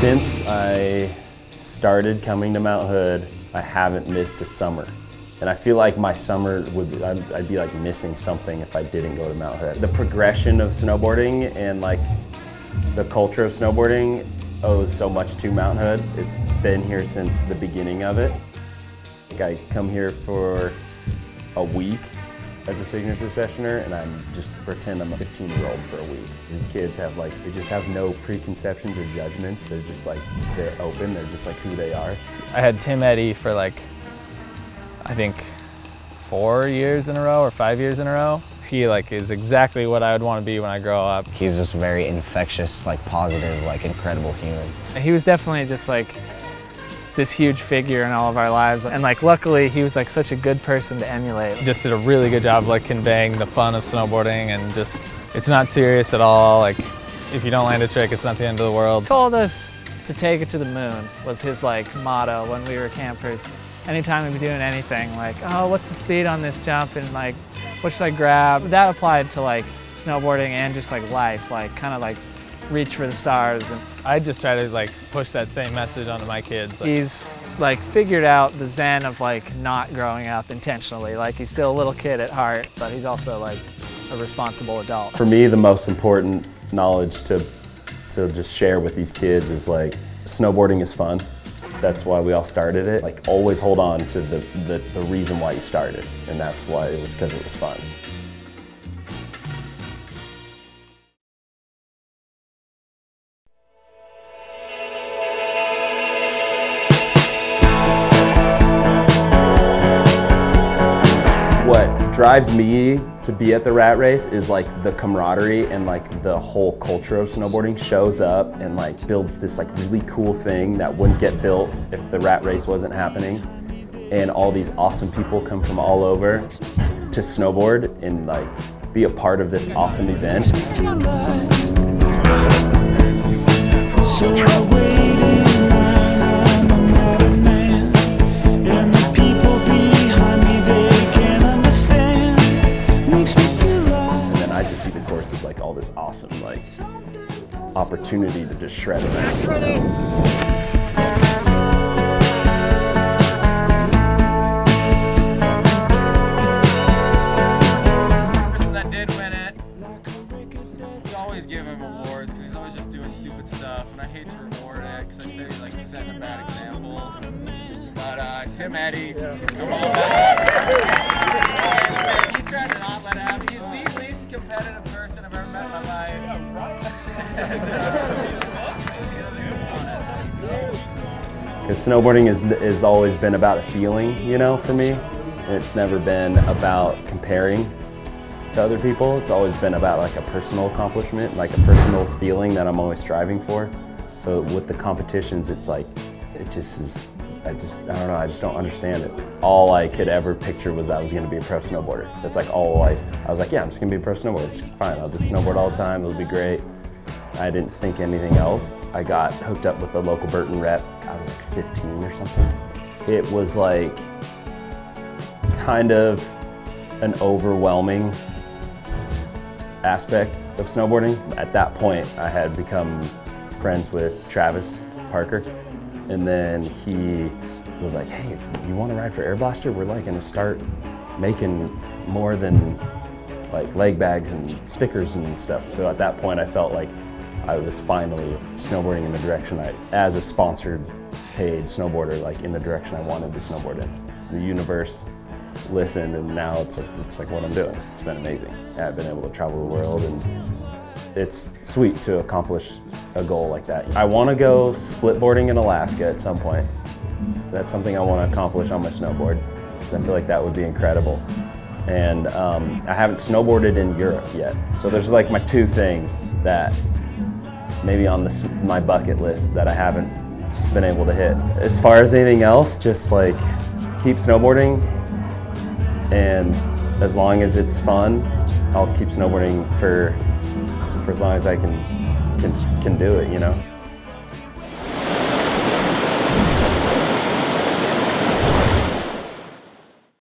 Since I started coming to Mount Hood, I haven't missed a summer. And I feel like my summer I'd be like missing something if I didn't go to Mount Hood. The progression of snowboarding and like the culture of snowboarding owes so much to Mount Hood. It's been here since the beginning of it. I come here for a week as a signature sessioner, and I'm just pretend I'm a 15-year-old for a week. These kids have they just have no preconceptions or judgments. They're just like, they're open, they're just like who they are. I had Tim Eddy for I think 4 years in a row or 5 years in a row. He is exactly what I would want to be when I grow up. He's just very infectious, positive, incredible human. He was definitely just this huge figure in all of our lives, and luckily he was such a good person to emulate. Just did a really good job conveying the fun of snowboarding, and just it's not serious at all. If you don't land a trick, it's not the end of the world. He told us to take it to the moon was his motto when we were campers. Anytime we'd be doing anything, oh, what's the speed on this jump, and what should I grab? That applied to snowboarding and just life, kind of reach for the stars. And I just try to push that same message onto my kids. He's figured out the zen of not growing up intentionally. He's still a little kid at heart, but he's also a responsible adult. For me, the most important knowledge to just share with these kids is snowboarding is fun. That's why we all started it. Always hold on to the reason why you started, and that's why it was because it was fun. What drives me to be at the rat race is the camaraderie and the whole culture of snowboarding shows up and builds this really cool thing that wouldn't get built if the rat race wasn't happening. And all these awesome people come from all over to snowboard and be a part of this awesome event. See the course as all this awesome opportunity to just shred around. Person that did win it, we always give him awards because he's always just doing stupid stuff, and I hate to reward it because I said he's setting a bad example. But Tim Eddy, come on back. He tried to not let it happen. He's the least competitive person I've ever met in my life. Because snowboarding is always been about a feeling, for me. And it's never been about comparing to other people. It's always been about a personal accomplishment, a personal feeling that I'm always striving for. So with the competitions, it's it just is, I don't know, I just don't understand it. All I could ever picture was I was gonna be a pro snowboarder. That's all I was yeah, I'm just gonna be a pro snowboarder. It's fine, I'll just snowboard all the time, it'll be great. I didn't think anything else. I got hooked up with the local Burton rep. I was 15 or something. It was kind of an overwhelming aspect of snowboarding. At that point, I had become friends with Travis Parker. And then he was hey, if you want to ride for Air Blaster, we're going to start making more than leg bags and stickers and stuff. So at that point, I felt I was finally snowboarding in the direction as a sponsored paid snowboarder, in the direction I wanted to snowboard in. The universe listened, and now it's what I'm doing. It's been amazing. I've been able to travel the world, and it's sweet to accomplish a goal like that. I want to go splitboarding in Alaska at some point. That's something I want to accomplish on my snowboard, because I feel that would be incredible. And I haven't snowboarded in Europe yet. So there's my two things that maybe on my bucket list that I haven't been able to hit. As far as anything else, just keep snowboarding, and as long as it's fun, I'll keep snowboarding for as long as I can do it,